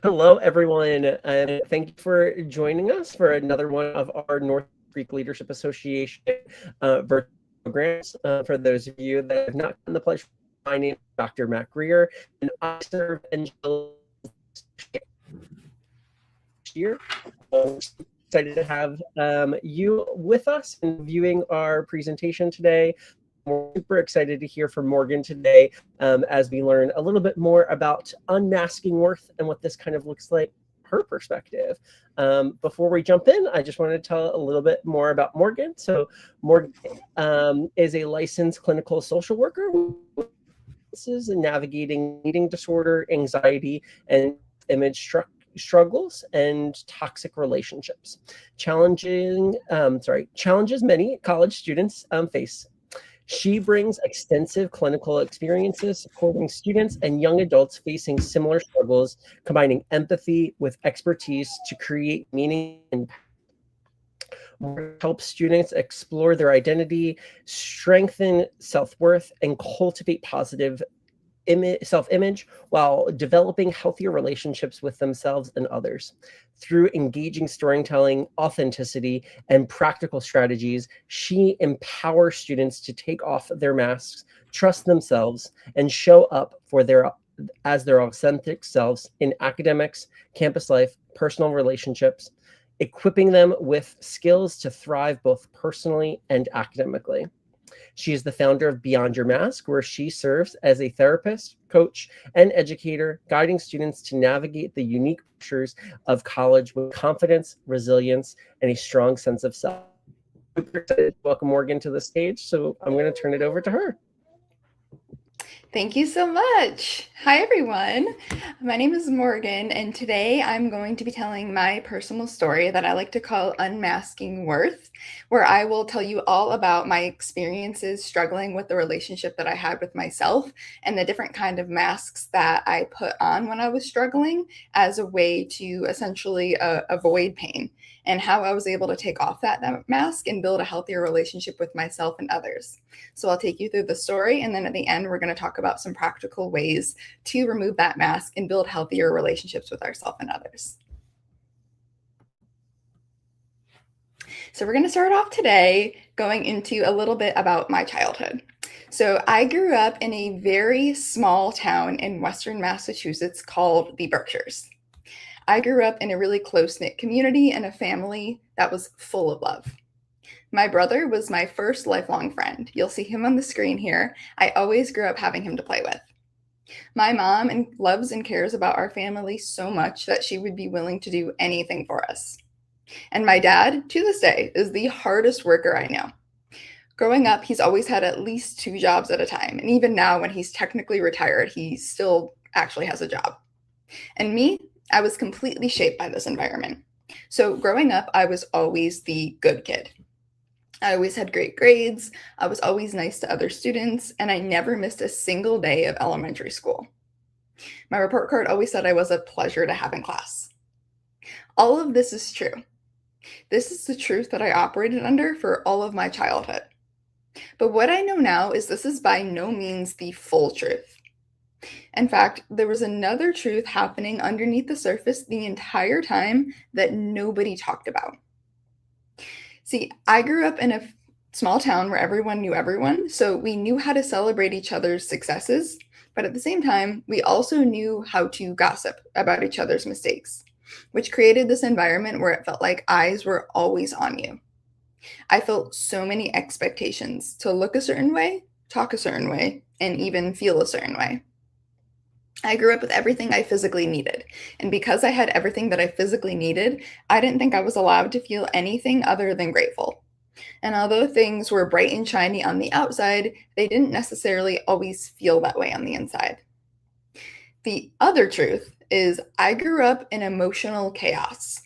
Hello, everyone, and thank you for joining us for another one of our North Creek Leadership Association virtual programs. For those of you that have not gotten the pleasure, my name is Dr. Matt Greer, and I serve Angela year. Excited to have you with us and viewing our presentation today. We're super excited to hear from Morgan today as we learn a little bit more about unmasking worth and what this kind of looks like her perspective. Before we jump in, I just wanted to tell a little bit more about Morgan. So Morgan is a licensed clinical social worker in navigating eating disorder, anxiety, and image struggles and toxic relationships. Challenges many college students face. She brings extensive clinical experiences supporting students and young adults facing similar struggles, combining empathy with expertise to create meaning and help students explore their identity, strengthen self-worth, and cultivate positive self-image while developing healthier relationships with themselves and others. Through engaging storytelling, authenticity, and practical strategies, she empowers students to take off their masks, trust themselves, and show up for their authentic selves in academics, campus life, personal relationships, equipping them with skills to thrive both personally and academically. She is the founder of Beyond Your Mask, where she serves as a therapist, coach, and educator, guiding students to navigate the unique pressures of college with confidence, resilience, and a strong sense of self. Super excited to welcome Morgan to the stage, so I'm going to turn it over to her. Thank you so much. Hi, everyone. My name is Morgan, and today I'm going to be telling my personal story that I like to call Unmasking Worth, where I will tell you all about my experiences struggling with the relationship that I had with myself and the different kind of masks that I put on when I was struggling as a way to essentially avoid pain, and how I was able to take off that mask and build a healthier relationship with myself and others. So I'll take you through the story, and then at the end, we're going to talk about some practical ways to remove that mask and build healthier relationships with ourselves and others. So we're going to start off today going into a little bit about my childhood. So I grew up in a very small town in Western Massachusetts called the Berkshires. I grew up in a really close-knit community and a family that was full of love. My brother was my first lifelong friend. You'll see him on the screen here. I always grew up having him to play with. My mom loves and cares about our family so much that she would be willing to do anything for us. And my dad, to this day, is the hardest worker I know. Growing up, he's always had at least 2 jobs at a time. And even now, when he's technically retired, he still actually has a job. And me, I was completely shaped by this environment. So growing up, I was always the good kid. I always had great grades, I was always nice to other students, and I never missed a single day of elementary school. My report card always said I was a pleasure to have in class. All of this is true. This is the truth that I operated under for all of my childhood. But what I know now is this is by no means the full truth. In fact, there was another truth happening underneath the surface the entire time that nobody talked about. See, I grew up in a small town where everyone knew everyone, so we knew how to celebrate each other's successes, but at the same time, we also knew how to gossip about each other's mistakes, which created this environment where it felt like eyes were always on you. I felt so many expectations to look a certain way, talk a certain way, and even feel a certain way. I grew up with everything I physically needed, and because I had everything that I physically needed, I didn't think I was allowed to feel anything other than grateful. And although things were bright and shiny on the outside, they didn't necessarily always feel that way on the inside. The other truth is I grew up in emotional chaos.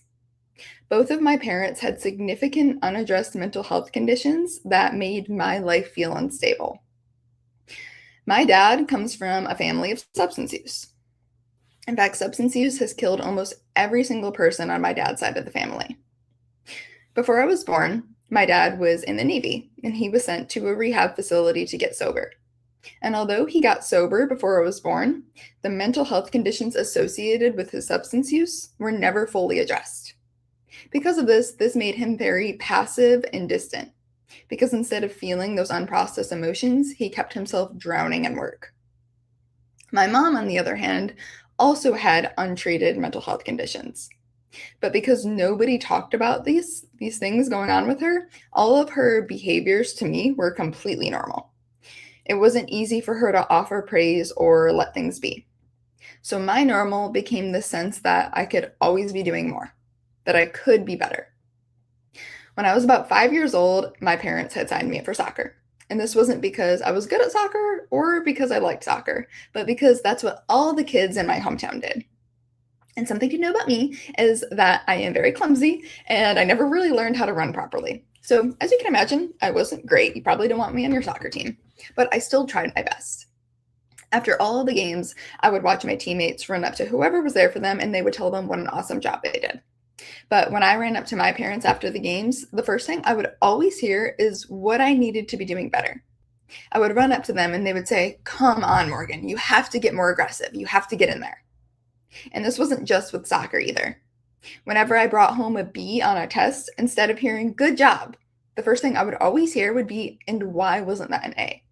Both of my parents had significant unaddressed mental health conditions that made my life feel unstable. My dad comes from a family of substance use. In fact, substance use has killed almost every single person on my dad's side of the family. Before I was born, my dad was in the Navy, and he was sent to a rehab facility to get sober. And although he got sober before I was born, the mental health conditions associated with his substance use were never fully addressed. Because of this made him very passive and distant, because instead of feeling those unprocessed emotions, he kept himself drowning in work. My mom, on the other hand, also had untreated mental health conditions. But because nobody talked about these things going on with her, all of her behaviors to me were completely normal. It wasn't easy for her to offer praise or let things be. So my normal became the sense that I could always be doing more, that I could be better. When I was about 5 years old, my parents had signed me up for soccer. And this wasn't because I was good at soccer or because I liked soccer, but because that's what all the kids in my hometown did. And something to know about me is that I am very clumsy and I never really learned how to run properly. So, as you can imagine, I wasn't great. You probably don't want me on your soccer team, but I still tried my best. After all of the games, I would watch my teammates run up to whoever was there for them and they would tell them what an awesome job they did. But when I ran up to my parents after the games, the first thing I would always hear is what I needed to be doing better. I would run up to them and they would say, "Come on, Morgan, you have to get more aggressive. You have to get in there." And this wasn't just with soccer either. Whenever I brought home a B on a test, instead of hearing "good job," the first thing I would always hear would be, "And why wasn't that an A?"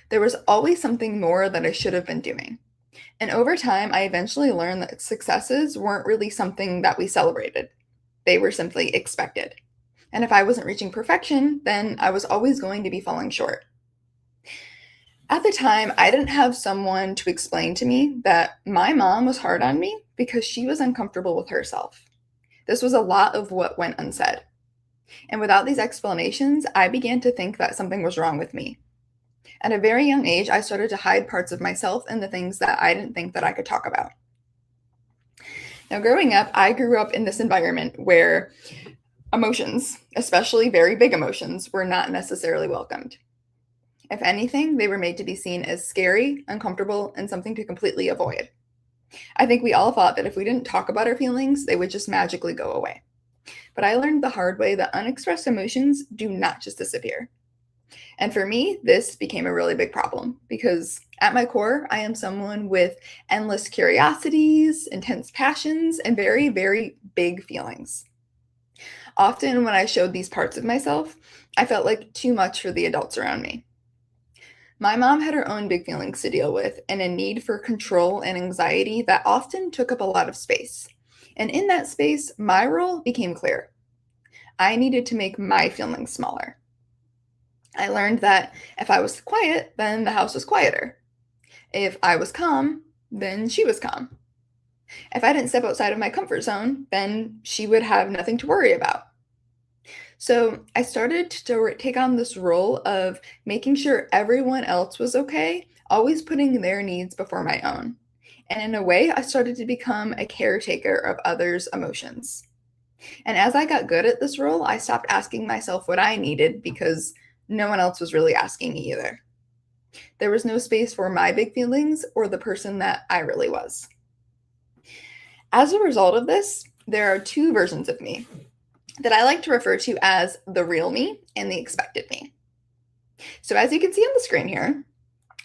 There was always something more that I should have been doing. And over time, I eventually learned that successes weren't really something that we celebrated. They were simply expected. And if I wasn't reaching perfection, then I was always going to be falling short. At the time, I didn't have someone to explain to me that my mom was hard on me because she was uncomfortable with herself. This was a lot of what went unsaid. And without these explanations, I began to think that something was wrong with me. At a very young age, I started to hide parts of myself and the things that I didn't think that I could talk about. Now, growing up, I grew up in this environment where emotions, especially very big emotions, were not necessarily welcomed. If anything, they were made to be seen as scary, uncomfortable, and something to completely avoid. I think we all thought that if we didn't talk about our feelings, they would just magically go away. But I learned the hard way that unexpressed emotions do not just disappear. And for me, this became a really big problem because at my core, I am someone with endless curiosities, intense passions, and very, very big feelings. Often, when I showed these parts of myself, I felt like too much for the adults around me. My mom had her own big feelings to deal with and a need for control and anxiety that often took up a lot of space. And in that space, my role became clear. I needed to make my feelings smaller. I learned that if I was quiet, then the house was quieter. If I was calm, then she was calm. If I didn't step outside of my comfort zone, then she would have nothing to worry about. So I started to take on this role of making sure everyone else was okay, always putting their needs before my own. And in a way, I started to become a caretaker of others' emotions. And as I got good at this role, I stopped asking myself what I needed because no one else was really asking me either. There was no space for my big feelings or the person that I really was. As a result of this, there are two versions of me that I like to refer to as the real me and the expected me. So as you can see on the screen here,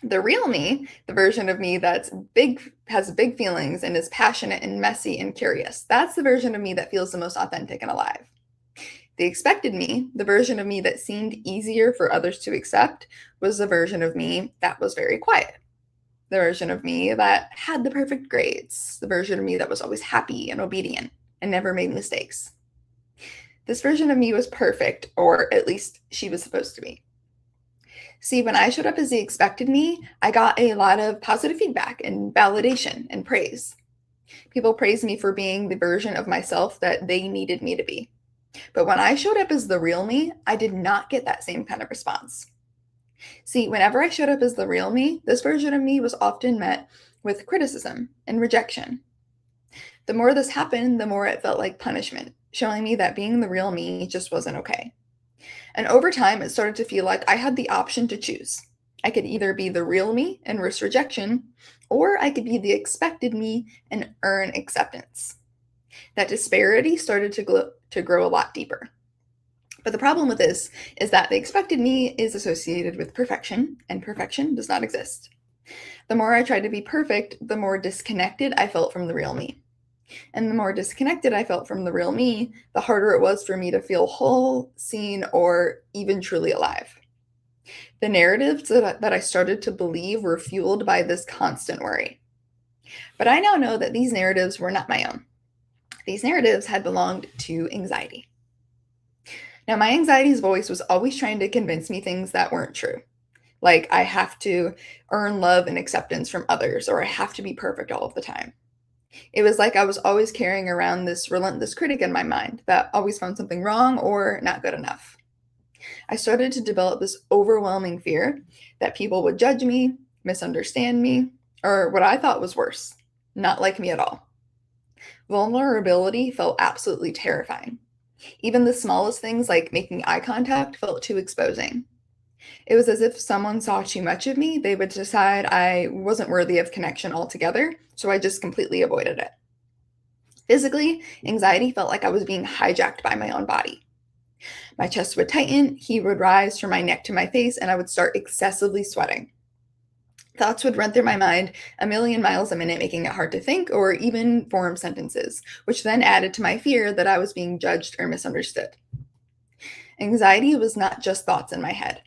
the real me, the version of me that's big, has big feelings and is passionate and messy and curious, that's the version of me that feels the most authentic and alive. The expected me, the version of me that seemed easier for others to accept, was the version of me that was very quiet. The version of me that had the perfect grades, the version of me that was always happy and obedient and never made mistakes. This version of me was perfect, or at least she was supposed to be. See, when I showed up as the expected me, I got a lot of positive feedback and validation and praise. People praised me for being the version of myself that they needed me to be. But when I showed up as the real me, I did not get that same kind of response. See, whenever I showed up as the real me, this version of me was often met with criticism and rejection. The more this happened, the more it felt like punishment, showing me that being the real me just wasn't okay. And over time, it started to feel like I had the option to choose. I could either be the real me and risk rejection, or I could be the expected me and earn acceptance. That disparity started to grow a lot deeper. But the problem with this is that the expected me is associated with perfection, and perfection does not exist. The more I tried to be perfect, the more disconnected I felt from the real me. And the more disconnected I felt from the real me, the harder it was for me to feel whole, seen, or even truly alive. The narratives that I started to believe were fueled by this constant worry. But I now know that these narratives were not my own. These narratives had belonged to anxiety. Now, my anxiety's voice was always trying to convince me things that weren't true. Like I have to earn love and acceptance from others, or I have to be perfect all of the time. It was like I was always carrying around this relentless critic in my mind that always found something wrong or not good enough. I started to develop this overwhelming fear that people would judge me, misunderstand me, or what I thought was worse, not like me at all. Vulnerability felt absolutely terrifying. Even the smallest things like making eye contact felt too exposing. It was as if someone saw too much of me, they would decide I wasn't worthy of connection altogether, so I just completely avoided it. Physically, anxiety felt like I was being hijacked by my own body. My chest would tighten, heat would rise from my neck to my face, and I would start excessively sweating. Thoughts would run through my mind a million miles a minute, making it hard to think or even form sentences, which then added to my fear that I was being judged or misunderstood. Anxiety was not just thoughts in my head.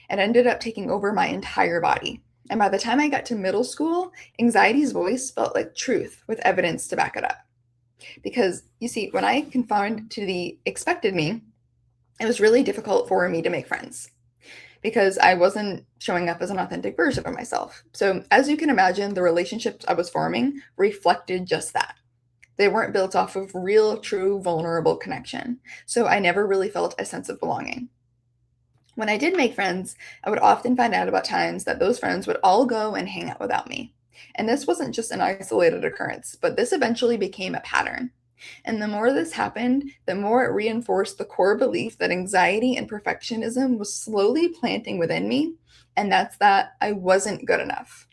It ended up taking over my entire body. And by the time I got to middle school, anxiety's voice felt like truth with evidence to back it up. Because, you see, when I conformed to the expected me, it was really difficult for me to make friends because I wasn't showing up as an authentic version of myself. So, as you can imagine, the relationships I was forming reflected just that. They weren't built off of real, true, vulnerable connection. So, I never really felt a sense of belonging. When I did make friends, I would often find out about times that those friends would all go and hang out without me. And this wasn't just an isolated occurrence, but this eventually became a pattern. And the more this happened, the more it reinforced the core belief that anxiety and perfectionism was slowly planting within me, and that's that I wasn't good enough.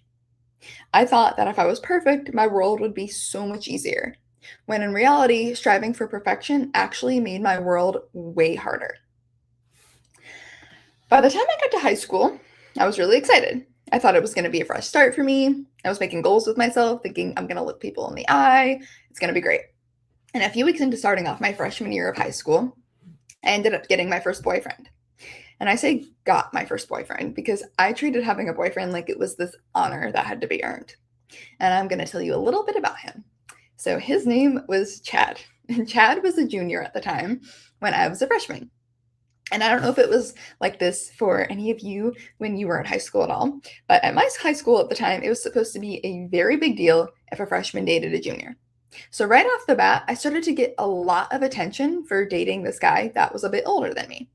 I thought that if I was perfect, my world would be so much easier, when in reality, striving for perfection actually made my world way harder. By the time I got to high school, I was really excited. I thought it was going to be a fresh start for me. I was making goals with myself, thinking I'm going to look people in the eye. It's going to be great. And a few weeks into starting off my freshman year of high school, I ended up getting my first boyfriend. And I say got my first boyfriend because I treated having a boyfriend like it was this honor that had to be earned. And I'm going to tell you a little bit about him. So his name was Chad. And Chad was a junior at the time when I was a freshman. And I don't know if it was like this for any of you when you were in high school at all, but at my high school at the time, it was supposed to be a very big deal if a freshman dated a junior. So right off the bat, I started to get a lot of attention for dating this guy that was a bit older than me.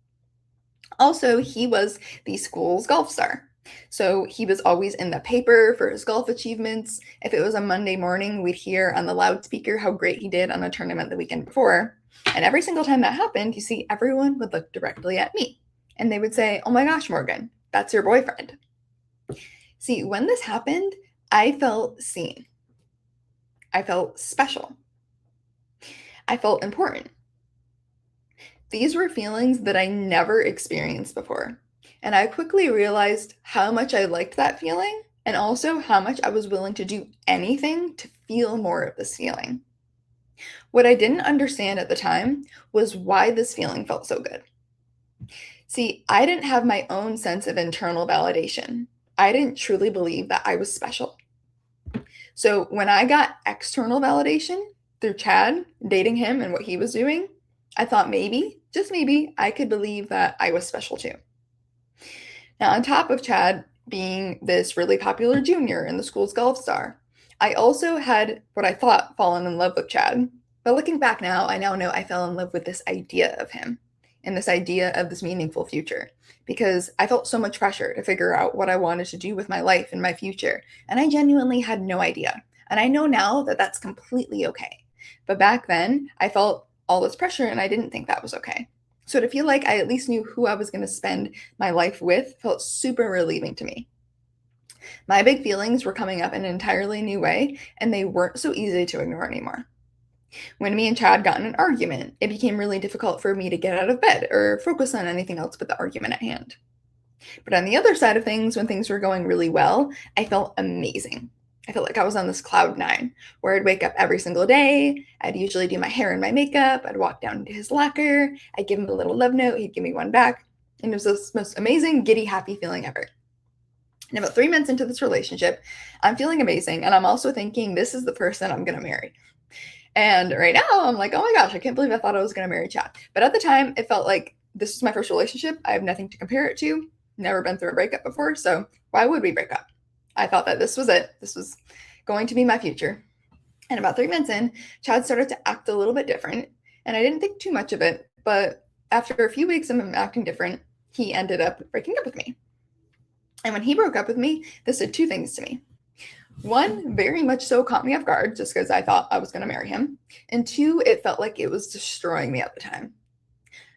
Also, he was the school's golf star. So he was always in the paper for his golf achievements. If it was a Monday morning, we'd hear on the loudspeaker how great he did on a tournament the weekend before. And every single time that happened, you see, everyone would look directly at me. And they would say, "Oh my gosh, Morgan, that's your boyfriend." See, when this happened, I felt seen. I felt special. I felt important. These were feelings that I never experienced before. And I quickly realized how much I liked that feeling and also how much I was willing to do anything to feel more of this feeling. What I didn't understand at the time was why this feeling felt so good. See, I didn't have my own sense of internal validation. I didn't truly believe that I was special. So when I got external validation through Chad, dating him and what he was doing, I thought maybe, just maybe, I could believe that I was special too. Now, on top of Chad being this really popular junior and the school's golf star, I also had what I thought fallen in love with Chad. But looking back now, I now know I fell in love with this idea of him and this idea of this meaningful future because I felt so much pressure to figure out what I wanted to do with my life and my future. And I genuinely had no idea. And I know now that that's completely okay. But back then, I felt all this pressure and I didn't think that was okay. So to feel like I at least knew who I was going to spend my life with felt super relieving to me. My big feelings were coming up in an entirely new way, and they weren't so easy to ignore anymore. When me and Chad got in an argument, it became really difficult for me to get out of bed or focus on anything else but the argument at hand. But on the other side of things, when things were going really well, I felt amazing. I felt like I was on this cloud nine where I'd wake up every single day. I'd usually do my hair and my makeup. I'd walk down to his locker. I'd give him a little love note. He'd give me one back. And it was the most amazing, giddy, happy feeling ever. And about 3 months into this relationship, I'm feeling amazing. And I'm also thinking, this is the person I'm going to marry. And right now, I'm like, oh my gosh, I can't believe I thought I was going to marry Chad. But at the time, it felt like this was my first relationship. I have nothing to compare it to. Never been through a breakup before. So why would we break up? I thought that this was it. This was going to be my future. And about 3 months in, Chad started to act a little bit different. And I didn't think too much of it. But after a few weeks of him acting different, he ended up breaking up with me. And when he broke up with me, this did two things to me. One, very much so caught me off guard just because I thought I was going to marry him. And two, it felt like it was destroying me at the time.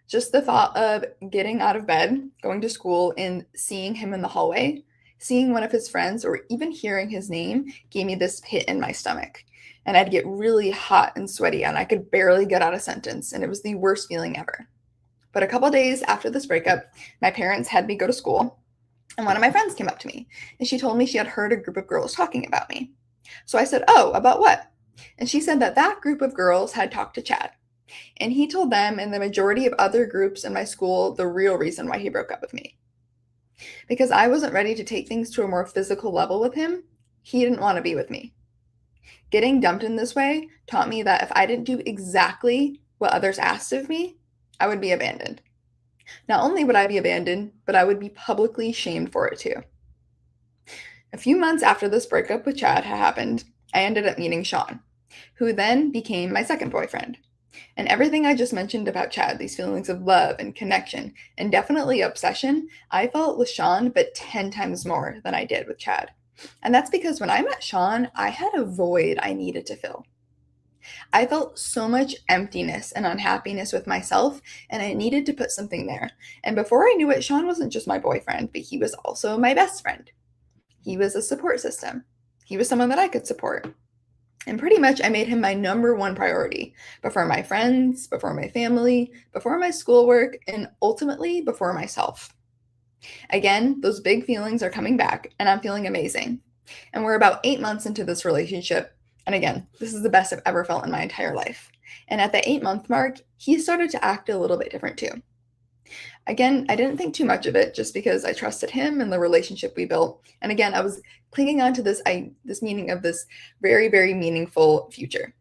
Just the thought of getting out of bed, going to school, and seeing him in the hallway, seeing one of his friends, or even hearing his name gave me this pit in my stomach. And I'd get really hot and sweaty, and I could barely get out a sentence, and it was the worst feeling ever. But a couple days after this breakup, my parents had me go to school, and one of my friends came up to me, and she told me she had heard a group of girls talking about me. So I said, oh, about what? And she said that that group of girls had talked to Chad. And he told them and the majority of other groups in my school the real reason why he broke up with me. Because I wasn't ready to take things to a more physical level with him, he didn't want to be with me. Getting dumped in this way taught me that if I didn't do exactly what others asked of me, I would be abandoned. Not only would I be abandoned, but I would be publicly shamed for it too. A few months after this breakup with Chad had happened, I ended up meeting Sean, who then became my second boyfriend. And everything I just mentioned about Chad, these feelings of love and connection, and definitely obsession, I felt with Sean, but 10 times more than I did with Chad. And that's because when I met Sean, I had a void I needed to fill. I felt so much emptiness and unhappiness with myself, and I needed to put something there. And before I knew it, Sean wasn't just my boyfriend, but he was also my best friend. He was a support system. He was someone that I could support. And pretty much I made him my number one priority before my friends, before my family, before my schoolwork, and ultimately before myself. Again, those big feelings are coming back, and I'm feeling amazing. And we're about 8 months into this relationship. And again, this is the best I've ever felt in my entire life. And at the 8-month mark, he started to act a little bit different too. Again, I didn't think too much of it just because I trusted him and the relationship we built. And again, I was clinging on to this meaning of this very, very meaningful future.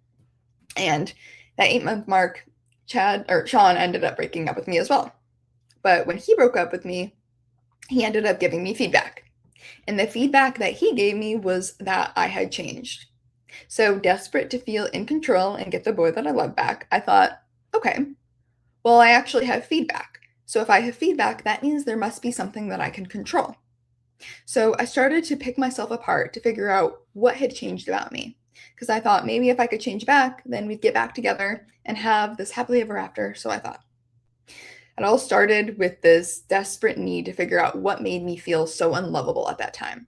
And that 8-month mark, Sean ended up breaking up with me as well. But when he broke up with me, he ended up giving me feedback. And the feedback that he gave me was that I had changed. So desperate to feel in control and get the boy that I love back, I thought, okay, well, I actually have feedback. So if I have feedback, that means there must be something that I can control. So I started to pick myself apart to figure out what had changed about me. Because I thought maybe if I could change back, then we'd get back together and have this happily ever after. So I thought. It all started with this desperate need to figure out what made me feel so unlovable at that time.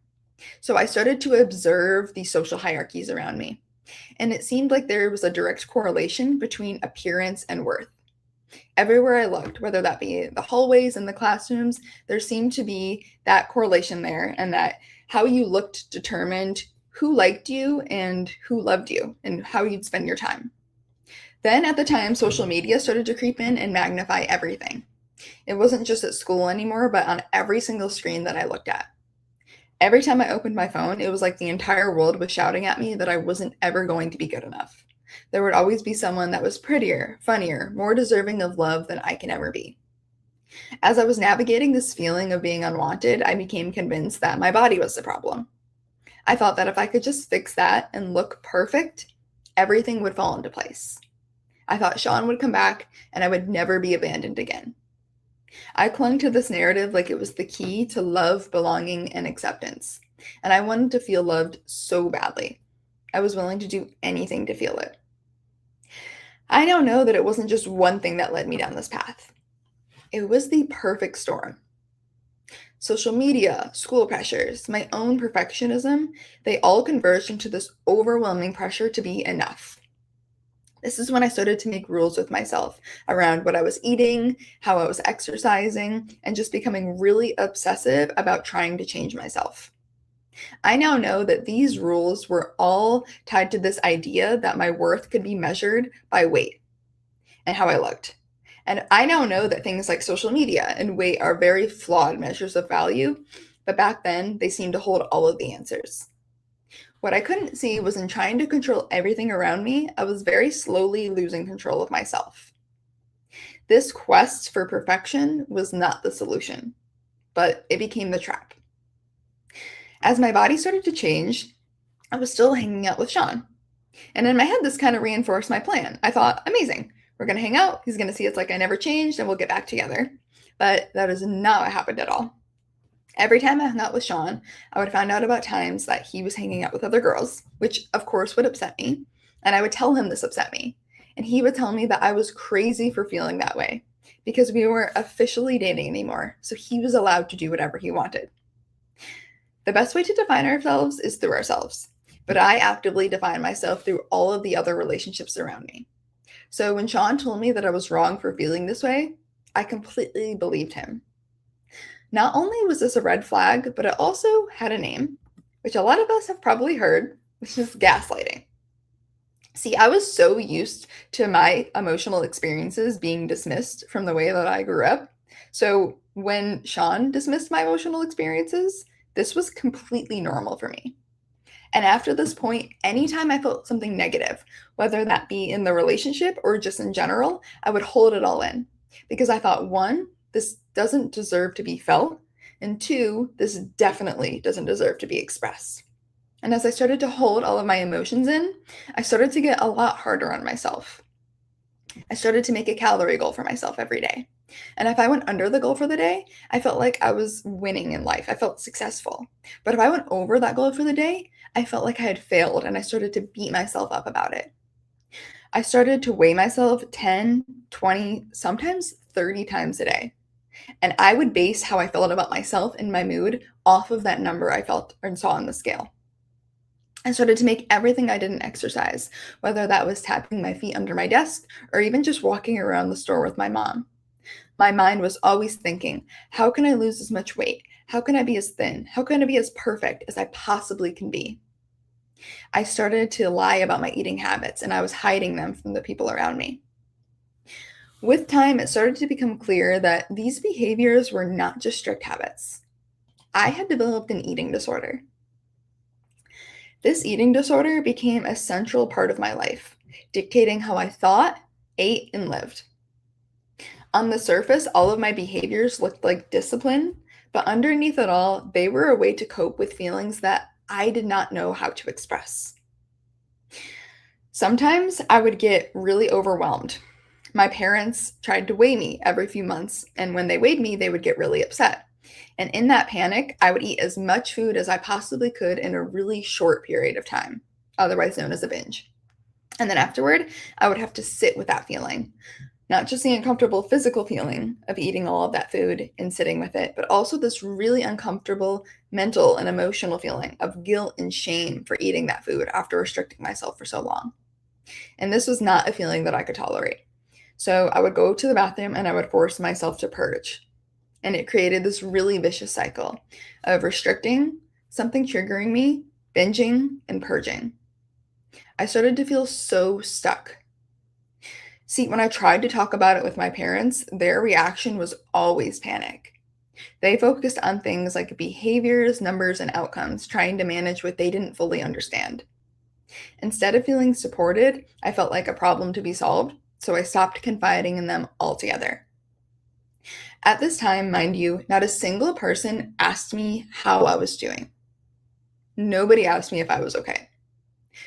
So I started to observe the social hierarchies around me. And it seemed like there was a direct correlation between appearance and worth. Everywhere I looked, whether that be the hallways and the classrooms, there seemed to be that correlation there, and that how you looked determined who liked you and who loved you and how you'd spend your time. Then at the time, social media started to creep in and magnify everything. It wasn't just at school anymore, but on every single screen that I looked at. Every time I opened my phone, it was like the entire world was shouting at me that I wasn't ever going to be good enough. There would always be someone that was prettier, funnier, more deserving of love than I can ever be. As I was navigating this feeling of being unwanted, I became convinced that my body was the problem. I thought that if I could just fix that and look perfect, everything would fall into place. I thought Sean would come back and I would never be abandoned again. I clung to this narrative like it was the key to love, belonging, and acceptance. And I wanted to feel loved so badly. I was willing to do anything to feel it. I now know that it wasn't just one thing that led me down this path. It was the perfect storm. Social media, school pressures, my own perfectionism, they all converged into this overwhelming pressure to be enough. This is when I started to make rules with myself around what I was eating, how I was exercising, and just becoming really obsessive about trying to change myself. I now know that these rules were all tied to this idea that my worth could be measured by weight and how I looked. And I now know that things like social media and weight are very flawed measures of value, but back then they seemed to hold all of the answers. What I couldn't see was in trying to control everything around me, I was very slowly losing control of myself. This quest for perfection was not the solution, but it became the trap. As my body started to change, I was still hanging out with Sean. And in my head, this kind of reinforced my plan. I thought, amazing. We're going to hang out. He's going to see it's like I never changed and we'll get back together. But that is not what happened at all. Every time I hung out with Sean, I would find out about times that he was hanging out with other girls, which of course would upset me. And I would tell him this upset me. And he would tell me that I was crazy for feeling that way because we weren't officially dating anymore. So he was allowed to do whatever he wanted. The best way to define ourselves is through ourselves. But I actively define myself through all of the other relationships around me. So when Sean told me that I was wrong for feeling this way, I completely believed him. Not only was this a red flag, but it also had a name, which a lot of us have probably heard, which is gaslighting. See, I was so used to my emotional experiences being dismissed from the way that I grew up. So when Sean dismissed my emotional experiences, this was completely normal for me. And after this point, anytime I felt something negative, whether that be in the relationship or just in general, I would hold it all in because I thought, one, this doesn't deserve to be felt, and two, this definitely doesn't deserve to be expressed. And as I started to hold all of my emotions in, I started to get a lot harder on myself. I started to make a calorie goal for myself every day. And if I went under the goal for the day, I felt like I was winning in life. I felt successful. But if I went over that goal for the day, I felt like I had failed and I started to beat myself up about it. I started to weigh myself 10, 20, sometimes 30 times a day. And I would base how I felt about myself and my mood off of that number I felt and saw on the scale. I started to make everything I didn't exercise, whether that was tapping my feet under my desk or even just walking around the store with my mom. My mind was always thinking, how can I lose as much weight? How can I be as thin? How can I be as perfect as I possibly can be? I started to lie about my eating habits and I was hiding them from the people around me. With time, it started to become clear that these behaviors were not just strict habits. I had developed an eating disorder. This eating disorder became a central part of my life, dictating how I thought, ate, and lived. On the surface, all of my behaviors looked like discipline, but underneath it all, they were a way to cope with feelings that I did not know how to express. Sometimes I would get really overwhelmed. My parents tried to weigh me every few months, and when they weighed me, they would get really upset. And in that panic, I would eat as much food as I possibly could in a really short period of time, otherwise known as a binge. And then afterward, I would have to sit with that feeling. Not just the uncomfortable physical feeling of eating all of that food and sitting with it, but also this really uncomfortable mental and emotional feeling of guilt and shame for eating that food after restricting myself for so long. And this was not a feeling that I could tolerate. So I would go to the bathroom and I would force myself to purge. And it created this really vicious cycle of restricting, something triggering me, binging, and purging. I started to feel so stuck. See, when I tried to talk about it with my parents, their reaction was always panic. They focused on things like behaviors, numbers, and outcomes, trying to manage what they didn't fully understand. Instead of feeling supported, I felt like a problem to be solved, so I stopped confiding in them altogether. At this time, mind you, not a single person asked me how I was doing. Nobody asked me if I was okay.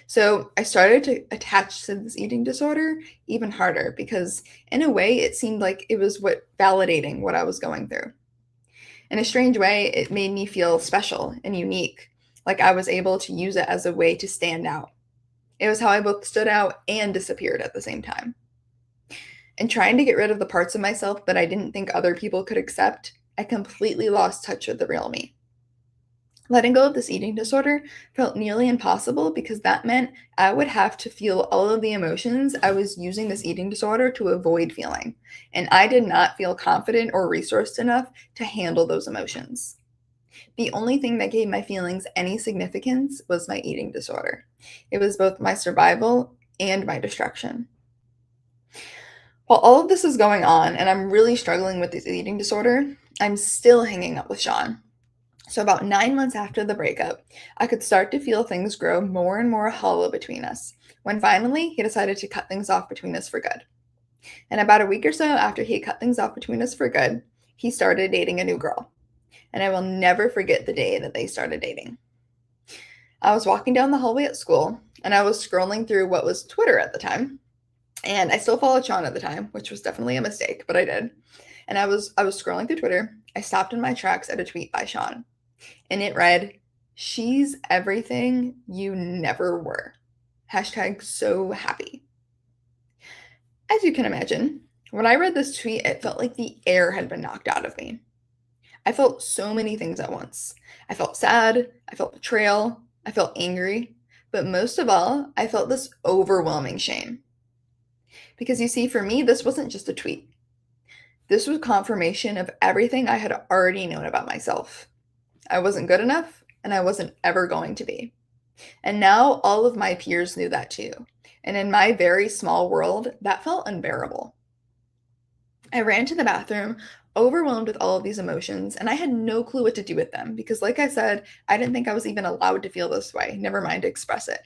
So I started to attach to this eating disorder even harder because, in a way, it seemed like it was validating what I was going through. In a strange way, it made me feel special and unique, like I was able to use it as a way to stand out. It was how I both stood out and disappeared at the same time. And trying to get rid of the parts of myself that I didn't think other people could accept, I completely lost touch with the real me. Letting go of this eating disorder felt nearly impossible because that meant I would have to feel all of the emotions I was using this eating disorder to avoid feeling. And I did not feel confident or resourced enough to handle those emotions. The only thing that gave my feelings any significance was my eating disorder. It was both my survival and my destruction. While all of this is going on and I'm really struggling with this eating disorder, I'm still hanging out with Sean. So, about 9 months after the breakup, I could start to feel things grow more and more hollow between us, when finally he decided to cut things off between us for good. And about a week or so after he cut things off between us for good, he started dating a new girl. And I will never forget the day that they started dating. I was walking down the hallway at school, and I was scrolling through what was Twitter at the time. And I still followed Sean at the time, which was definitely a mistake, but I did. And I was scrolling through Twitter. I stopped in my tracks at a tweet by Sean. And it read, "She's everything you never were. Hashtag so happy." As you can imagine, when I read this tweet, it felt like the air had been knocked out of me. I felt so many things at once. I felt sad, I felt betrayal, I felt angry, but most of all, I felt this overwhelming shame. Because you see, for me, this wasn't just a tweet. This was confirmation of everything I had already known about myself. I wasn't good enough, and I wasn't ever going to be. And now all of my peers knew that too. And in my very small world, that felt unbearable. I ran to the bathroom, overwhelmed with all of these emotions, and I had no clue what to do with them because, like I said, I didn't think I was even allowed to feel this way, never mind to express it.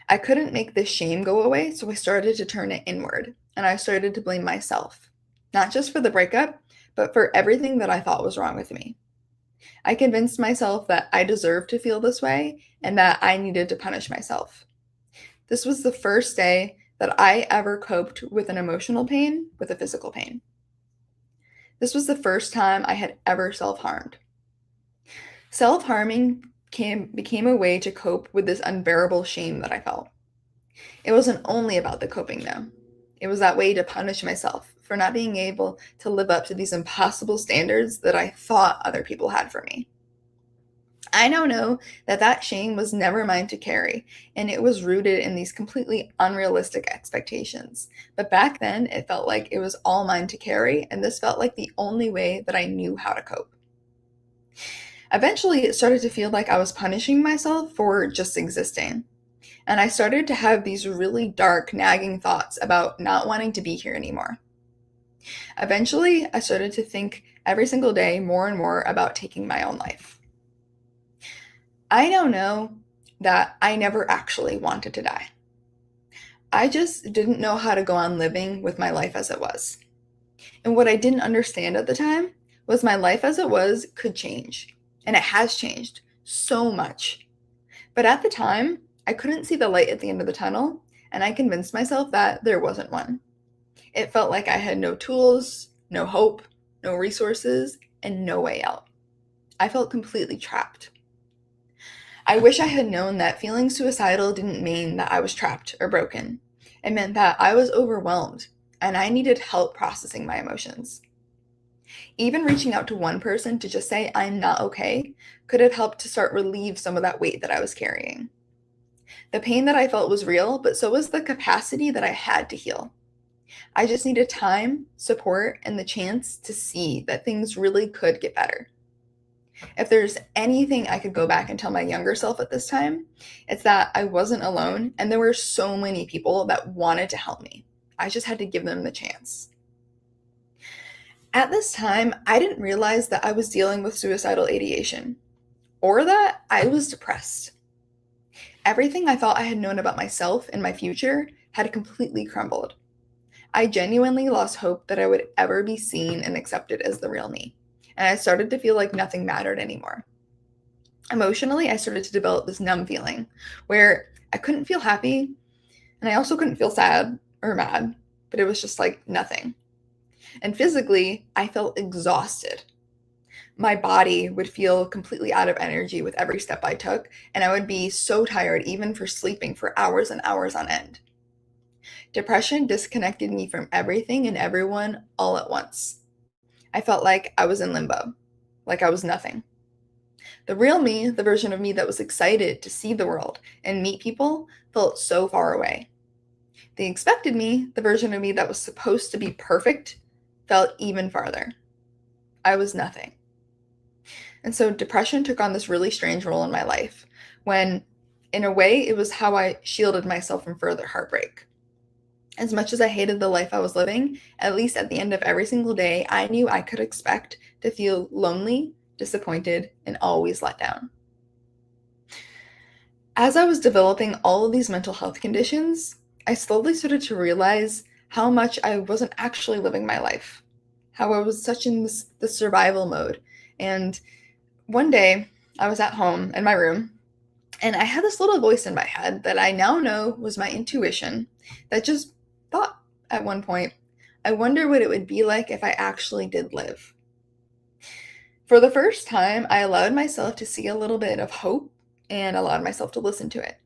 I couldn't make this shame go away, so I started to turn it inward, and I started to blame myself, not just for the breakup, but for everything that I thought was wrong with me. I convinced myself that I deserved to feel this way and that I needed to punish myself. This was the first day that I ever coped with an emotional pain with a physical pain. This was the first time I had ever self-harmed. Self-harming became a way to cope with this unbearable shame that I felt. It wasn't only about the coping, though. It was that way to punish myself for not being able to live up to these impossible standards that I thought other people had for me. I now know that that shame was never mine to carry, and it was rooted in these completely unrealistic expectations. But back then, it felt like it was all mine to carry, and this felt like the only way that I knew how to cope. Eventually, it started to feel like I was punishing myself for just existing. And I started to have these really dark, nagging thoughts about not wanting to be here anymore. Eventually, I started to think every single day more and more about taking my own life. I now know that I never actually wanted to die. I just didn't know how to go on living with my life as it was. And what I didn't understand at the time was my life as it was could change. And it has changed so much. But at the time, I couldn't see the light at the end of the tunnel, and I convinced myself that there wasn't one. It felt like I had no tools, no hope, no resources, and no way out. I felt completely trapped. I wish I had known that feeling suicidal didn't mean that I was trapped or broken. It meant that I was overwhelmed, and I needed help processing my emotions. Even reaching out to one person to just say I'm not okay could have helped to start relieve some of that weight that I was carrying. The pain that I felt was real, but so was the capacity that I had to heal. I just needed time, support, and the chance to see that things really could get better. If there's anything I could go back and tell my younger self at this time, it's that I wasn't alone and there were so many people that wanted to help me. I just had to give them the chance. At this time, I didn't realize that I was dealing with suicidal ideation or that I was depressed. Everything I thought I had known about myself and my future had completely crumbled. I genuinely lost hope that I would ever be seen and accepted as the real me, and I started to feel like nothing mattered anymore. Emotionally, I started to develop this numb feeling where I couldn't feel happy, and I also couldn't feel sad or mad, but it was just like nothing. And physically, I felt exhausted. My body would feel completely out of energy with every step I took, and I would be so tired even for sleeping for hours and hours on end. Depression disconnected me from everything and everyone all at once. I felt like I was in limbo, like I was nothing. The real me, the version of me that was excited to see the world and meet people, felt so far away. The expected me, the version of me that was supposed to be perfect, felt even farther. I was nothing. And so depression took on this really strange role in my life when, in a way, it was how I shielded myself from further heartbreak. As much as I hated the life I was living, at least at the end of every single day, I knew I could expect to feel lonely, disappointed, and always let down. As I was developing all of these mental health conditions, I slowly started to realize how much I wasn't actually living my life, how I was such in this survival mode. And one day, I was at home in my room, and I had this little voice in my head that I now know was my intuition that just thought at one point, I wonder what it would be like if I actually did live. For the first time, I allowed myself to see a little bit of hope and allowed myself to listen to it.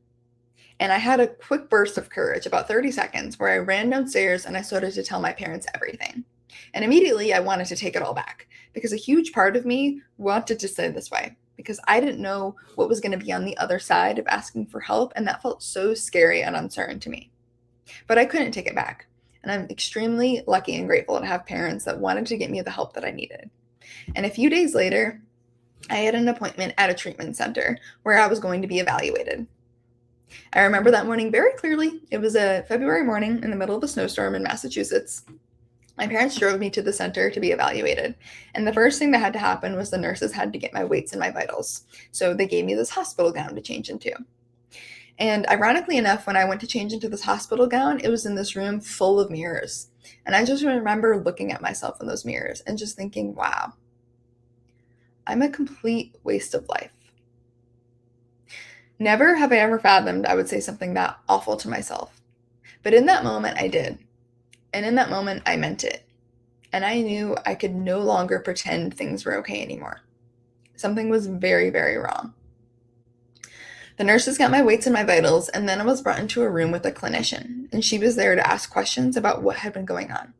And I had a quick burst of courage, about 30 seconds, where I ran downstairs and I started to tell my parents everything. And immediately I wanted to take it all back because a huge part of me wanted to stay this way because I didn't know what was going to be on the other side of asking for help. And that felt so scary and uncertain to me. But I couldn't take it back. And I'm extremely lucky and grateful to have parents that wanted to get me the help that I needed. And a few days later, I had an appointment at a treatment center where I was going to be evaluated. I remember that morning very clearly. It was a February morning in the middle of a snowstorm in Massachusetts. My parents drove me to the center to be evaluated. And the first thing that had to happen was the nurses had to get my weights and my vitals. So they gave me this hospital gown to change into. And ironically enough, when I went to change into this hospital gown, it was in this room full of mirrors. And I just remember looking at myself in those mirrors and just thinking, wow, I'm a complete waste of life. Never have I ever fathomed I would say something that awful to myself. But in that moment, I did. And in that moment, I meant it. And I knew I could no longer pretend things were okay anymore. Something was very, very wrong. The nurses got my weights and my vitals, and then I was brought into a room with a clinician, and she was there to ask questions about what had been going on.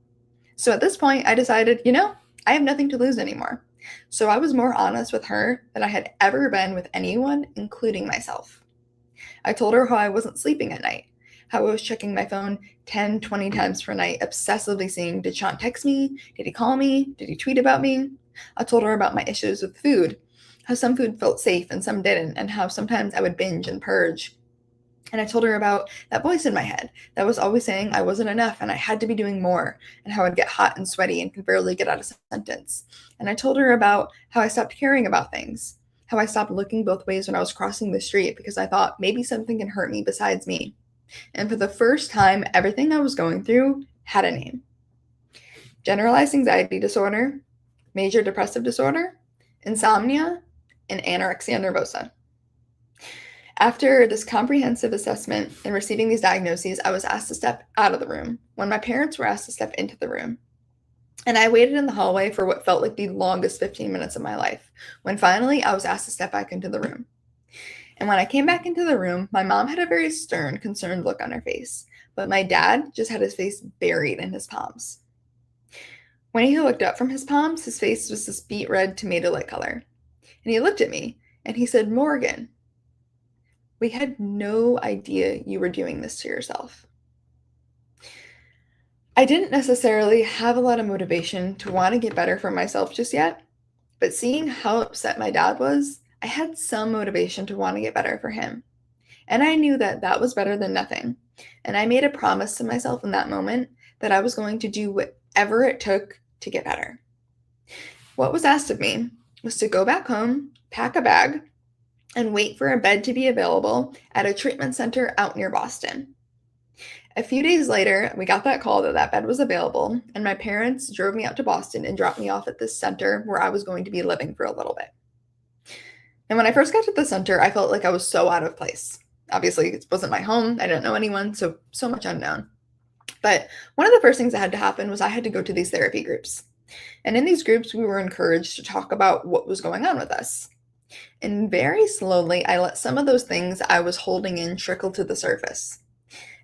So at this point, I decided, I have nothing to lose anymore. So I was more honest with her than I had ever been with anyone, including myself. I told her how I wasn't sleeping at night, how I was checking my phone 10, 20 times per night, obsessively seeing, did Sean text me? Did he call me? Did he tweet about me? I told her about my issues with food, how some food felt safe and some didn't, and how sometimes I would binge and purge. And I told her about that voice in my head that was always saying I wasn't enough and I had to be doing more, and how I'd get hot and sweaty and could barely get out a sentence. And I told her about how I stopped caring about things, how I stopped looking both ways when I was crossing the street because I thought maybe something can hurt me besides me. And for the first time, everything I was going through had a name. Generalized anxiety disorder, major depressive disorder, insomnia, and anorexia nervosa. After this comprehensive assessment and receiving these diagnoses, I was asked to step out of the room when my parents were asked to step into the room. And I waited in the hallway for what felt like the longest 15 minutes of my life, when finally I was asked to step back into the room. And when I came back into the room, my mom had a very stern, concerned look on her face, but my dad just had his face buried in his palms. When he looked up from his palms, his face was this beet red tomato-like color. And he looked at me and he said, "Morgan, we had no idea you were doing this to yourself." I didn't necessarily have a lot of motivation to want to get better for myself just yet, but seeing how upset my dad was, I had some motivation to want to get better for him. And I knew that that was better than nothing. And I made a promise to myself in that moment that I was going to do whatever it took to get better. What was asked of me was to go back home, pack a bag, and wait for a bed to be available at a treatment center out near Boston. A few days later, we got that call that that bed was available, and my parents drove me out to Boston and dropped me off at this center where I was going to be living for a little bit. And when I first got to the center, I felt like I was so out of place. Obviously, it wasn't my home. I didn't know anyone, so much unknown. But one of the first things that had to happen was I had to go to these therapy groups. And in these groups, we were encouraged to talk about what was going on with us. And very slowly, I let some of those things I was holding in trickle to the surface.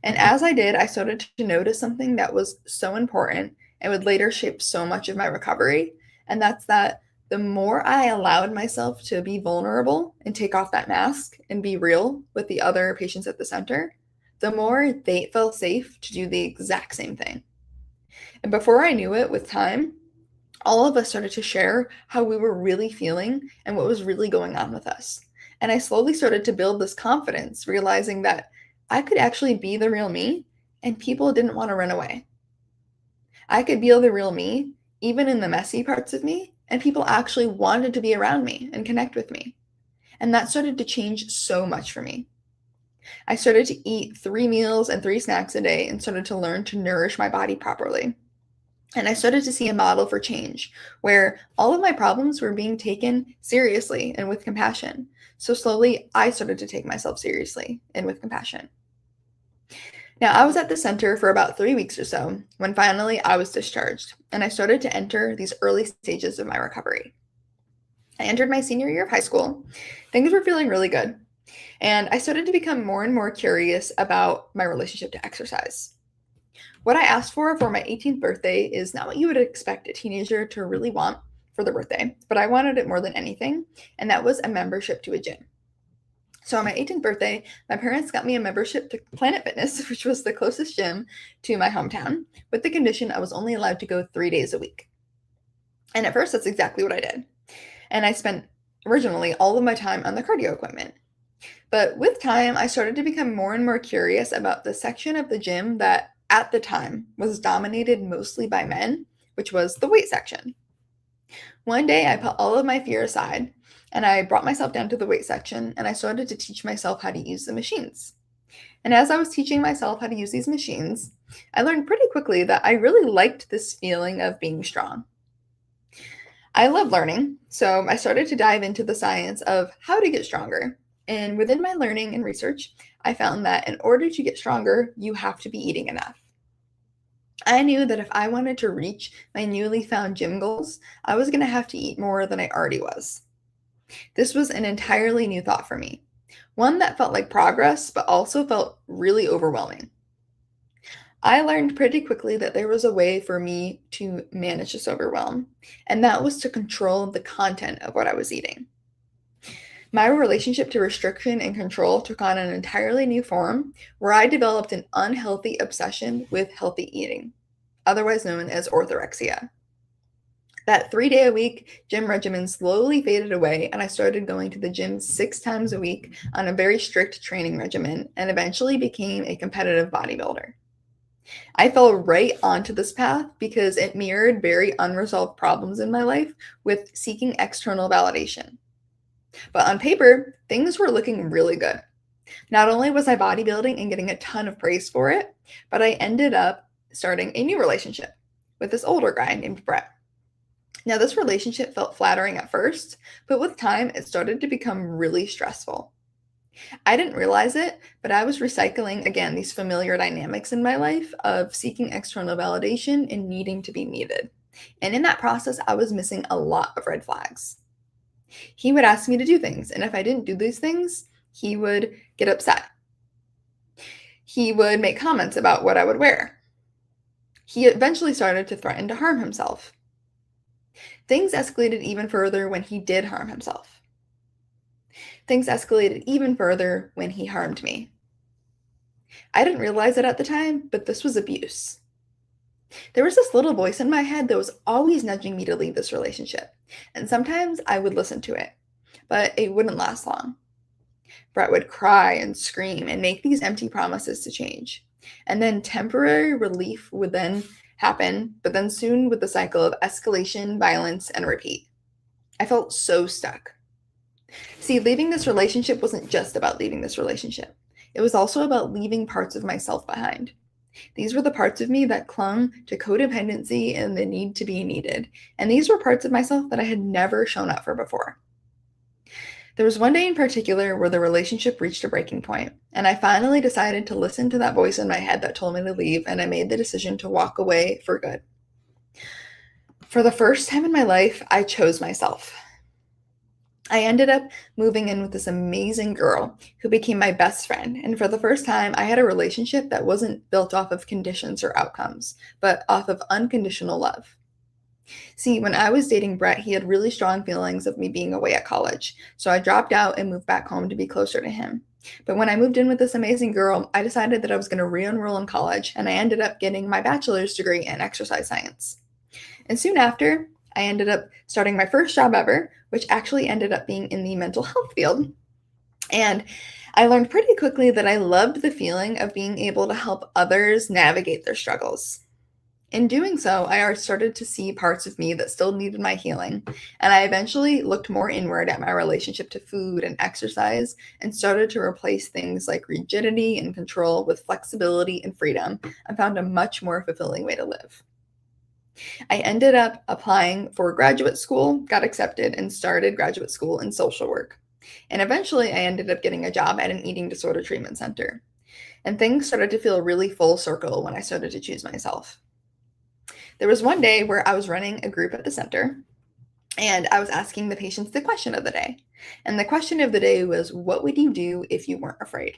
And as I did, I started to notice something that was so important and would later shape so much of my recovery. And that's that the more I allowed myself to be vulnerable and take off that mask and be real with the other patients at the center, the more they felt safe to do the exact same thing. And before I knew it, with time, all of us started to share how we were really feeling and what was really going on with us. And I slowly started to build this confidence, realizing that I could actually be the real me and people didn't want to run away. I could be the real me, even in the messy parts of me, and people actually wanted to be around me and connect with me. And that started to change so much for me. I started to eat 3 meals and 3 snacks a day and started to learn to nourish my body properly. And I started to see a model for change where all of my problems were being taken seriously and with compassion. So slowly, I started to take myself seriously and with compassion. Now, I was at the center for about 3 weeks or so when finally I was discharged, and I started to enter these early stages of my recovery. I entered my senior year of high school. Things were feeling really good, and I started to become more and more curious about my relationship to exercise. What I asked for my 18th birthday is not what you would expect a teenager to really want for their birthday, but I wanted it more than anything, and that was a membership to a gym. So on my 18th birthday, my parents got me a membership to Planet Fitness, which was the closest gym to my hometown, with the condition I was only allowed to go 3 days a week. And at first, that's exactly what I did. And I spent originally all of my time on the cardio equipment. But with time, I started to become more and more curious about the section of the gym that at the time was dominated mostly by men, which was the weight section. One day, I put all of my fear aside and I brought myself down to the weight section and I started to teach myself how to use the machines. And as I was teaching myself how to use these machines, I learned pretty quickly that I really liked this feeling of being strong. I love learning, so I started to dive into the science of how to get stronger. And within my learning and research, I found that in order to get stronger, you have to be eating enough. I knew that if I wanted to reach my newly found gym goals, I was going to have to eat more than I already was. This was an entirely new thought for me, one that felt like progress, but also felt really overwhelming. I learned pretty quickly that there was a way for me to manage this overwhelm, and that was to control the content of what I was eating. My relationship to restriction and control took on an entirely new form where I developed an unhealthy obsession with healthy eating, otherwise known as orthorexia. That 3-day-a-week gym regimen slowly faded away, and I started going to the gym 6 times a week on a very strict training regimen and eventually became a competitive bodybuilder. I fell right onto this path because it mirrored very unresolved problems in my life with seeking external validation. But on paper, things were looking really good. Not only was I bodybuilding and getting a ton of praise for it, but I ended up starting a new relationship with this older guy named Brett. Now, this relationship felt flattering at first, but with time, it started to become really stressful. I didn't realize it, but I was recycling, again, these familiar dynamics in my life of seeking external validation and needing to be needed. And in that process, I was missing a lot of red flags. He would ask me to do things, and if I didn't do these things, he would get upset. He would make comments about what I would wear. He eventually started to threaten to harm himself. Things escalated even further when he did harm himself. Things escalated even further when he harmed me. I didn't realize it at the time, but this was abuse. There was this little voice in my head that was always nudging me to leave this relationship, and sometimes I would listen to it, but it wouldn't last long. Brett would cry and scream and make these empty promises to change, and then temporary relief would then happen, but then soon with the cycle of escalation, violence, and repeat. I felt so stuck. See, leaving this relationship wasn't just about leaving this relationship. It was also about leaving parts of myself behind. These were the parts of me that clung to codependency and the need to be needed. And these were parts of myself that I had never shown up for before. There was one day in particular where the relationship reached a breaking point, and I finally decided to listen to that voice in my head that told me to leave, and I made the decision to walk away for good. For the first time in my life, I chose myself. I ended up moving in with this amazing girl who became my best friend, and for the first time, I had a relationship that wasn't built off of conditions or outcomes, but off of unconditional love. See, when I was dating Brett, he had really strong feelings of me being away at college, so I dropped out and moved back home to be closer to him. But when I moved in with this amazing girl, I decided that I was going to re-enroll in college, and I ended up getting my bachelor's degree in exercise science. And soon after, I ended up starting my first job ever, which actually ended up being in the mental health field. And I learned pretty quickly that I loved the feeling of being able to help others navigate their struggles. In doing so, I started to see parts of me that still needed my healing, and I eventually looked more inward at my relationship to food and exercise and started to replace things like rigidity and control with flexibility and freedom and found a much more fulfilling way to live. I ended up applying for graduate school, got accepted, and started graduate school in social work. And eventually, I ended up getting a job at an eating disorder treatment center. And things started to feel really full circle when I started to choose myself. There was one day where I was running a group at the center, and I was asking the patients the question of the day. And the question of the day was, what would you do if you weren't afraid?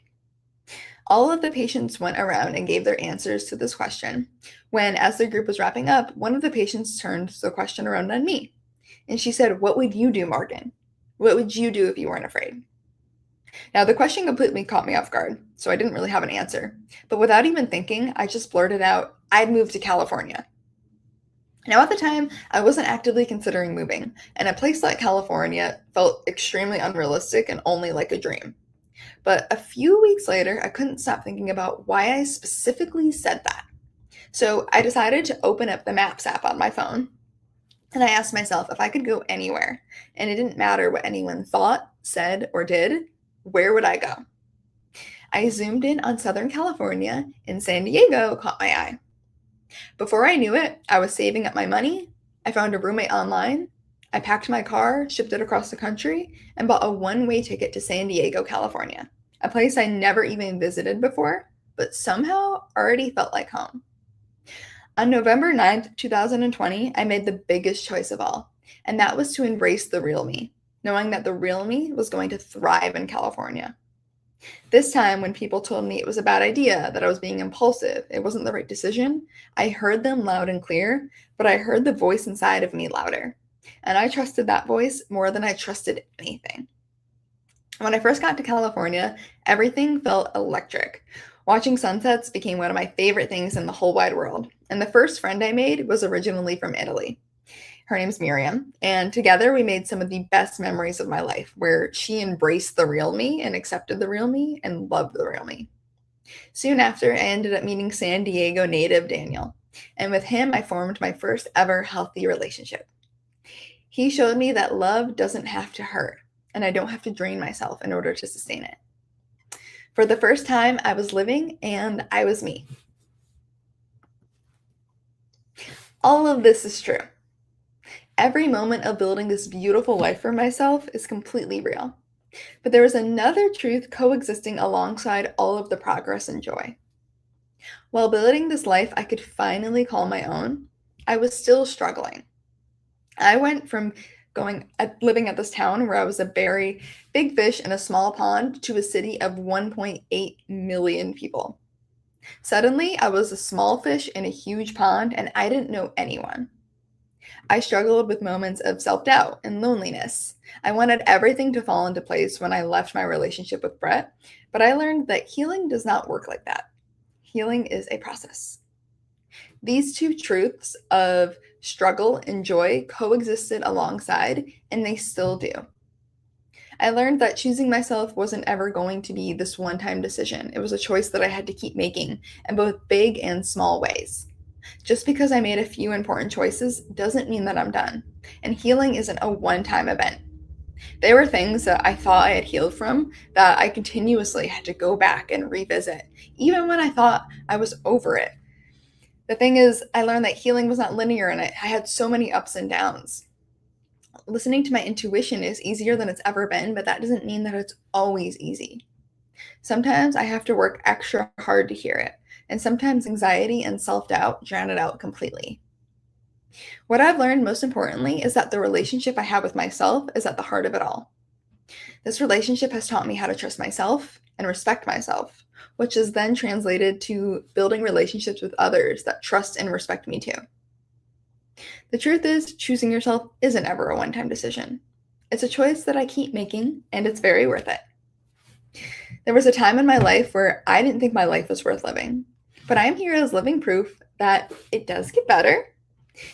All of the patients went around and gave their answers to this question when, as the group was wrapping up, one of the patients turned the question around on me. And she said, what would you do, Morgan? What would you do if you weren't afraid? Now, the question completely caught me off guard, so I didn't really have an answer. But without even thinking, I just blurted out, I'd move to California. Now, at the time, I wasn't actively considering moving, and a place like California felt extremely unrealistic and only like a dream. But a few weeks later, I couldn't stop thinking about why I specifically said that. So I decided to open up the Maps app on my phone, and I asked myself if I could go anywhere, and it didn't matter what anyone thought, said, or did, where would I go? I zoomed in on Southern California, and San Diego caught my eye. Before I knew it, I was saving up my money, I found a roommate online, I packed my car, shipped it across the country, and bought a one-way ticket to San Diego, California, a place I never even visited before, but somehow already felt like home. On November 9th, 2020, I made the biggest choice of all, and that was to embrace the real me, knowing that the real me was going to thrive in California. This time, when people told me it was a bad idea, that I was being impulsive, it wasn't the right decision, I heard them loud and clear, but I heard the voice inside of me louder. And I trusted that voice more than I trusted anything. When I first got to California, everything felt electric. Watching sunsets became one of my favorite things in the whole wide world. And the first friend I made was originally from Italy. Her name's Miriam, and together we made some of the best memories of my life, where she embraced the real me and accepted the real me and loved the real me. Soon after, I ended up meeting San Diego native Daniel, and with him, I formed my first ever healthy relationship. He showed me that love doesn't have to hurt, and I don't have to drain myself in order to sustain it. For the first time, I was living and I was me. All of this is true. Every moment of building this beautiful life for myself is completely real. But there is another truth coexisting alongside all of the progress and joy. While building this life I could finally call my own, I was still struggling. I went from living at this town where I was a very big fish in a small pond to a city of 1.8 million people. Suddenly, I was a small fish in a huge pond and I didn't know anyone. I struggled with moments of self-doubt and loneliness. I wanted everything to fall into place when I left my relationship with Brett, but I learned that healing does not work like that. Healing is a process. These two truths of struggle and joy coexisted alongside, and they still do. I learned that choosing myself wasn't ever going to be this one-time decision. It was a choice that I had to keep making in both big and small ways. Just because I made a few important choices doesn't mean that I'm done. And healing isn't a one-time event. There were things that I thought I had healed from that I continuously had to go back and revisit, even when I thought I was over it. The thing is, I learned that healing was not linear and I had so many ups and downs. Listening to my intuition is easier than it's ever been, but that doesn't mean that it's always easy. Sometimes I have to work extra hard to hear it, and sometimes anxiety and self-doubt drown it out completely. What I've learned most importantly is that the relationship I have with myself is at the heart of it all. This relationship has taught me how to trust myself and respect myself, which is then translated to building relationships with others that trust and respect me too. The truth is, choosing yourself isn't ever a one-time decision. It's a choice that I keep making, and it's very worth it. There was a time in my life where I didn't think my life was worth living, but I am here as living proof that it does get better.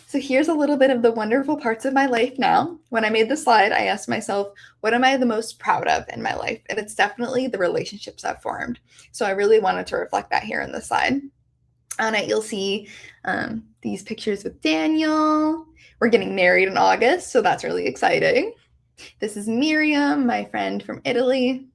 So here's a little bit of the wonderful parts of my life now. When I made the slide, I asked myself, what am I the most proud of in my life? And it's definitely the relationships I've formed. So I really wanted to reflect that here in the slide. On it, you'll see these pictures with Daniel. We're getting married in August, so that's really exciting. This is Miriam, my friend from Italy.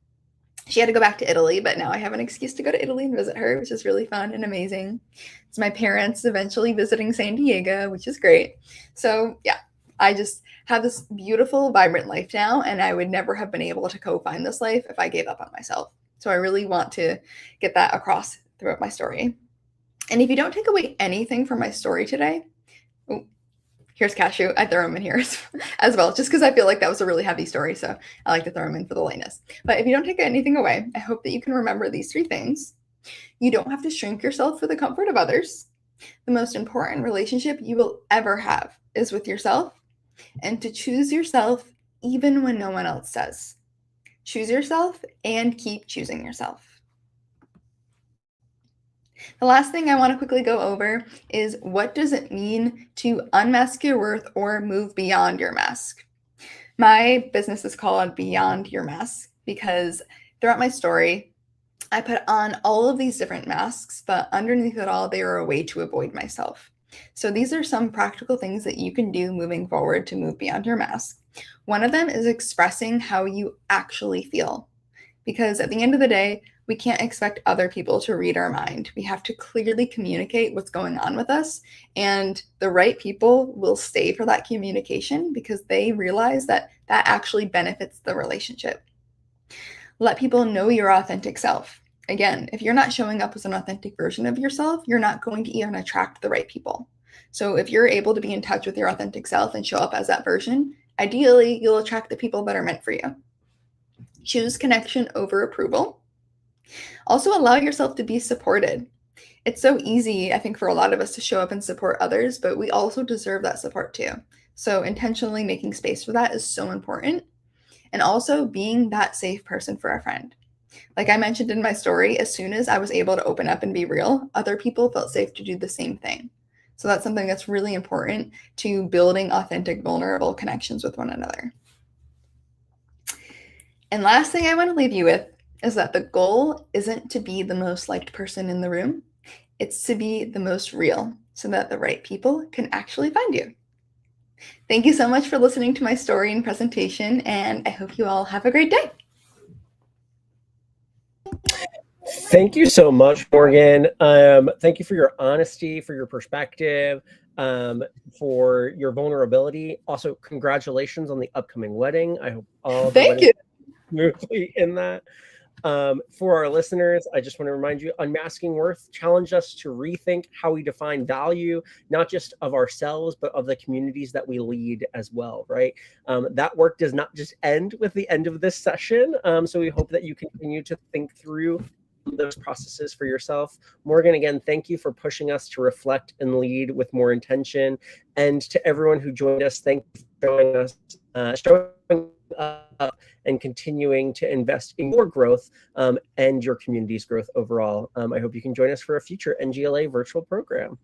She had to go back to Italy, but now I have an excuse to go to Italy and visit her, which is really fun and amazing. It's my parents eventually visiting San Diego, which is great. So yeah, I just have this beautiful, vibrant life now, and I would never have been able to co-find this life if I gave up on myself. So I really want to get that across throughout my story. And if you don't take away anything from my story today, here's Cashew. I throw him in here as well, just because I feel like that was a really heavy story. So I like to throw him in for the lightness. But if you don't take anything away, I hope that you can remember these 3 things. You don't have to shrink yourself for the comfort of others. The most important relationship you will ever have is with yourself, and to choose yourself even when no one else does. Choose yourself and keep choosing yourself. The last thing I want to quickly go over is, what does it mean to unmask your worth or move beyond your mask? My business is called Beyond Your Mask because throughout my story, I put on all of these different masks, but underneath it all, they are a way to avoid myself. So these are some practical things that you can do moving forward to move beyond your mask. One of them is expressing how you actually feel, because at the end of the day, we can't expect other people to read our mind. We have to clearly communicate what's going on with us, and the right people will stay for that communication because they realize that that actually benefits the relationship. Let people know your authentic self. Again, if you're not showing up as an authentic version of yourself, you're not going to even attract the right people. So if you're able to be in touch with your authentic self and show up as that version, ideally, you'll attract the people that are meant for you. Choose connection over approval. Also, allow yourself to be supported. It's so easy, I think, for a lot of us to show up and support others, but we also deserve that support too. So intentionally making space for that is so important. And also being that safe person for a friend. Like I mentioned in my story, as soon as I was able to open up and be real, other people felt safe to do the same thing. So that's something that's really important to building authentic, vulnerable connections with one another. And last thing I want to leave you with is that the goal isn't to be the most liked person in the room. It's to be the most real so that the right people can actually find you. Thank you so much for listening to my story and presentation, and I hope you all have a great day. Thank you so much, Morgan. Thank you for your honesty, for your perspective, for your vulnerability. Also, congratulations on the upcoming wedding. I hope all the Thank you. smoothly in that. For our listeners, I just want to remind you, Unmasking Worth challenged us to rethink how we define value, not just of ourselves, but of the communities that we lead as well, right? That work does not just end with the end of this session. So we hope that you continue to think through those processes for yourself. Morgan, again, thank you for pushing us to reflect and lead with more intention. And to everyone who joined us, thank you for joining us, showing up and continuing to invest in your growth and your community's growth overall. I hope you can join us for a future NGLA virtual program.